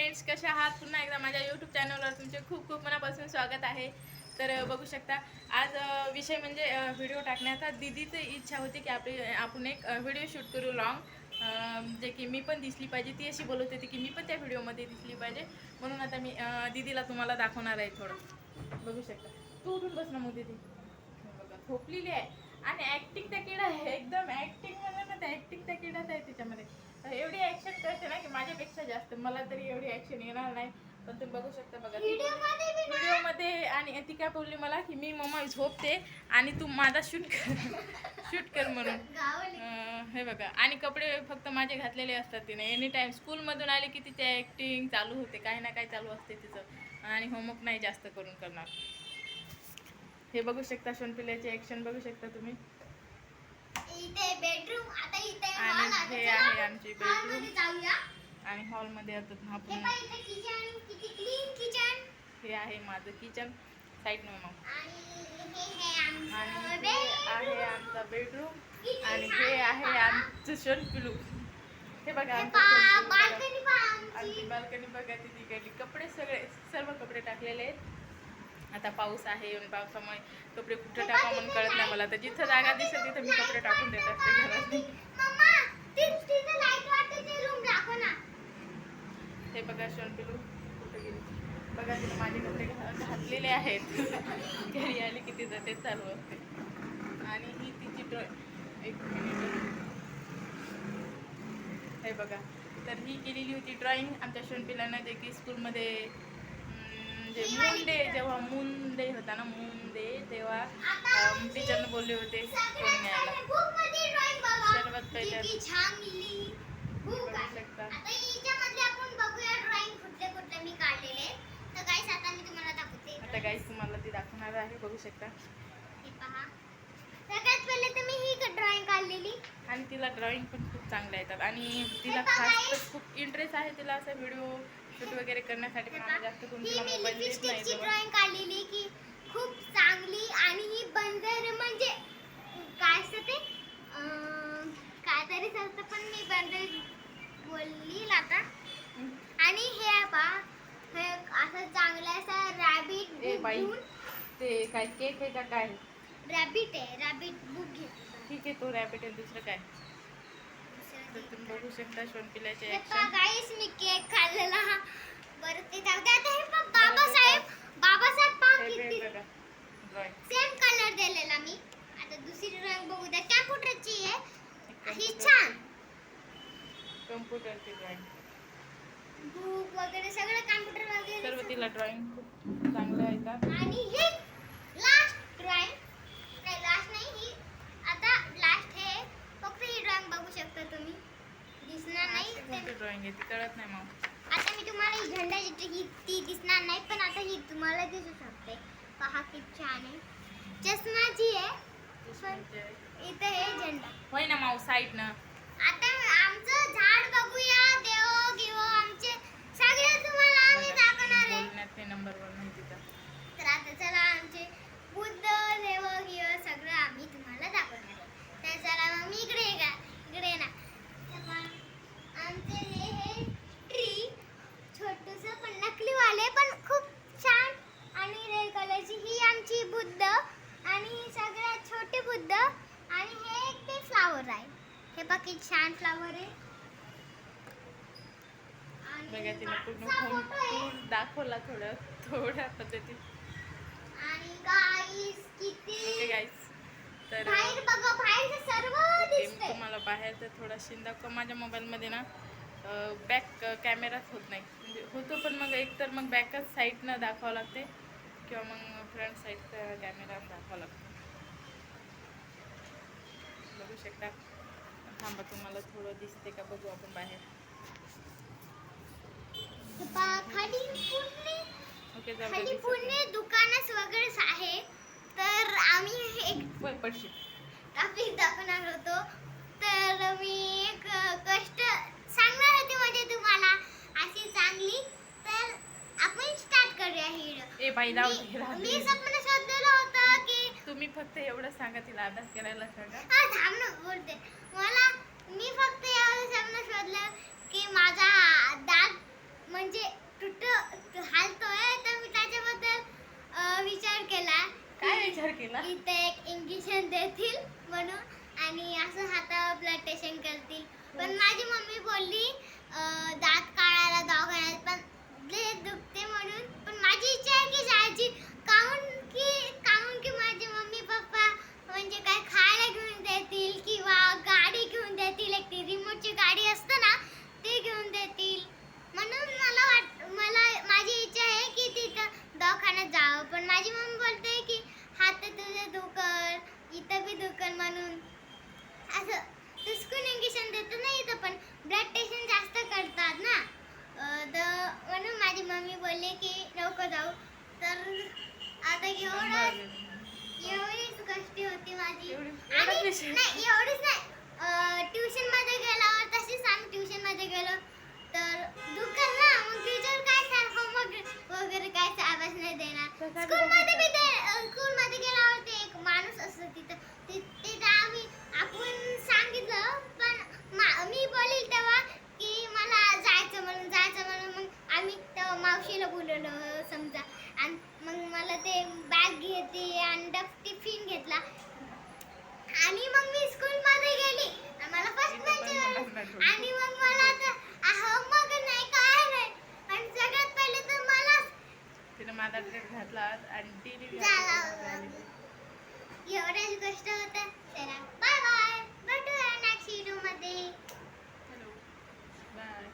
Friends, कशा आहात? पुन्हा एकदा माझ्या यूट्यूब चॅनलवर तुमचे खूप खूप मनापासून स्वागत आहे. तर बघू शकता आज विषय म्हणजे व्हिडिओ टाकण्याचा. दीदीची इच्छा होती की आपण एक व्हिडिओ शूट करू लॉंग, जे की मी पण दिसली पाहिजे. ती अशी बोलत होती की मी पण त्या व्हिडिओमध्ये दिसली पाहिजे, म्हणून आता मी दीदीला तुम्हाला दाखवणार आहे. थोडं बघू शकता. तू उठून बस ना मग दीदी. बघा झोपलेली आहे आणि ऍक्टिंग त्या किडा आहे, एकदम ऍक्टिंग म्हणा ना, त्या ऍक्टिंग त्या किडाच आहे तिच्यामध्ये. एवढी ऍक्शन करते ना की माझ्यापेक्षा जास्त. मला तरी एवढी ऍक्शन येणार नाही, पण तुम्ही बघू शकता. बघा व्हिडिओ मध्ये. आणि ती काय बोलली मला की मी मम्मा झोपते आणि तू माझा शूट कर म्हणून. हे बघा. आणि कपडे फक्त माझे घातलेले असतात तिने. एनी टाइम स्कूलमधून आले की तिची ऍक्टिंग चालू होते, काही ना काही चालू असते तिचं. आणि होमवर्क नाही जास्त करून करणार. हे बघू शकता, शोनपिल्याची ऍक्शन बघू शकता तुम्ही. इथे बेडरूम. आता इथे आणि हे आहे आमची बेडरूम. आणि हॉलमध्ये आता आपण किती क्लीन किचन. हे आहे माझं किचन साईड न मग. आणि हे आहे आमचा बेडरूम. आणि हे आहे आमचं शोनपिलू. हे बघा आमची बाल्कनी बघा. तिथे गेली कपडे सर्व कपडे टाकलेले आहेत. आता पाऊस आहे, पावसामुळे कपडे कुठे टाका म्हणून कळत नाही मला. तर जिथं जागा दिसेल तिथं मी कपडे टाकून देत असते घरात. हे बघा शोनपिलू कुठं गेली बघा. तिने माझे कपडे घातलेले आहेत. घरी आली की तिचं ते चालू असते. आणि ही तिची ड्रॉइंग. एक मिनिट. हे बघा. तर ही केलेली होती ड्रॉइंग आमच्या शोनपिलानं, जे की स्कूलमध्ये जेव्हा मून डे होता ना, मून डे, तेव्हा टीचरनं बोलले होते करून न्यायला. सर्वात पहिल्या आता गाईस तुम्हाला ती दाखवणार आहे. बघू शकता. सगळ्यात पहिले तर मी ही ड्रॉइंग काढलेली. आणि तिला ड्रॉइंग पण खूप चांगल्या येतात. आणि तिला खास तर खूप इंटरेस्ट आहे तिला असं व्हिडिओ शूट वगैरे करण्यासाठी. पण आम्ही जास्त करून तिला मोबाईल देत नाही. ड्रॉइंग काढलेली की खूप चांगली. आणि ही बंदर म्हणजे काय असतं ते काय तरी असतं, पण मी बंदर बोलली आता. आणि हे बा हे असं चांगलं असं रॅबिट. ते काय केक आहे का काय? रॅबिट आहे. रॅबिट बुक घेतलं. ठीक आहे, तो रॅबिट आहे. दुसरं काय? तर तुम्ही बघू शकता शोनपिल्याचे हे ऍक्शन. गाईस मी केक खाल्लेला. बरं ते जाऊ दे. आता हे बाबासाहेब पहा किती ड्रॉइंग सेम कलर दिलेला मी. आता दुसरी ड्रॉइंग बघू द्या. कॅम्प्युटरची आहे ही. छान कम्प्युटरची ड्रॉइंग. बुक वगैरे सगळं कॅम्प्युटर वगैरे सर्व तिला ड्रॉइंग खूप चांगलं येतात. आणि हे लास्ट ड्रॉइंग. नाही लास्ट नाही, ही आता लास्ट आहे. फक्त ही ड्रॉइंग बघू शकता तुम्ही. दिसणार नाही कोणती ड्रॉइंग आहे ती कळत नाही मग. आता मी तुम्हाला ही झेंडाची ही ती दिसणार नाही, पण आता ही तुम्हाला दिसू शकते. पहा किती छान आहे. चष्माची आहे. इथे हे झेंडा होय ना माऊ साईड ना. आता आमचं झाड बघूया. देव गिव आमचे सगळे तुम्हाला आम्ही दाखवणार आहे. बोलण्यात ते नंबर 1 माहिती का. तर आता चला आमचे बुद्ध देव गिव सगळं आम्ही तुम्हाला दाखवणार आहे. तर चला मग मी इकडे ना. आमचे हे ट्री छोटूसं पण नकलीवाले पण खूप छान. आणि रेड कलरची ही आमची बुद्ध. आणि सगळ्यात छोटे बुद्ध. आणि हे एक ते फ्लावर आहे. हे बाकी छान फ्लावर आहे. बघा तिने पूर्ण दाखवला थोड्या पद्धतीत. आणि गाईस किती गाईस. तर बाहेर बघा. बाहेर सर्व दिसते. तुम्हाला बाहेरचं थोडा सीन दाखव. माझ्या मोबाईलमध्ये ना बॅक कॅमेराच होत नाही. म्हणजे होतो, पण मग एक तर मग बॅकच साईडनं दाखवावं लागते, किंवा मग फ्रंट साईडचा कॅमेरा दाखवावं लागतो. बघू शकता. थांबा, तुम्हाला थोडं दिसते का बघू आपण बाहेर. खाली पुणे दुकानच वगैरे आहे. तर आम्ही एक पडशी ट्रॅफिक दाखवणार होतो. तर मी एक कष्ट सांगणार होते म्हणजे तुम्हाला अशी चांगली. तर आपण स्टार्ट करूया ही ए बाई. मी स्वप्न शोधलेलं होतं की तुम्ही फक्त एवढं सांगा, तिला अभ्यास करायला सांगा. थांब ना बोलते. मी फक्त एवढं स्वप्न शोधलं की माझा दात म्हणजे तिथे एक इंजेक्शन देतील म्हणून आणि असं हातावर ब्लड टेस्ट करतील. पण माझी मम्मी बोलली दात काढायला दवाखान्यात पण लय दुखते म्हणून. पण माझी इच्छा आहे की जायची. काहून की माझे मम्मी पप्पा म्हणजे काय खायला घेऊन देतील किंवा गाडी घेऊन देतील. एक ती रिमोटची गाडी असते ना ते घेऊन देतील. म्हणून मला माझी इच्छा आहे की तिथं दवाखान्यात जावं. पण माझी मम्मी बोलते की हात तुझे दुखल, इथं बी दुखल म्हणून असं तुसकून इंजेक्शन देतात ना इथं. पण ब्लड टेस्ट जास्त करतात ना तर म्हणून माझी मम्मी बोलली की नको जाऊ. तर आता एवढीच गोष्टी होती माझी. आणि नाही एवढीच नाही, ट्युशन मध्ये गेल्यावर तशी सांग. ट्युशन मध्ये गेलो तर दुखल ना, मग टीचर काय होमवर्क वगैरे काय आवाज नाही देणार. स्कूल मध्ये गेल्यावर ते एक माणूस असतो तिथं आपण सांगितलं. पण मी बोलील तेव्हा की मला जायचं म्हणून मग आम्ही तेव्हा मावशीला बोलवलं समजा. आणि मग मला ते बॅग घेतली आणि टिफिन घेतला आणि मग मी स्कूल मध्ये गेली. मला फर्स्ट बेंच आणि मग मला होमवर्क नाही काय नाही. आणि सगळ्यात पहिले तर मलाच तिने माझा ड्रेस घातला आणि टीव्ही एवढ्याच गोष्ट होत्या. चला बाय बाय, भेटूया नेक्स्ट व्हिडिओ मध्ये. Hello bye.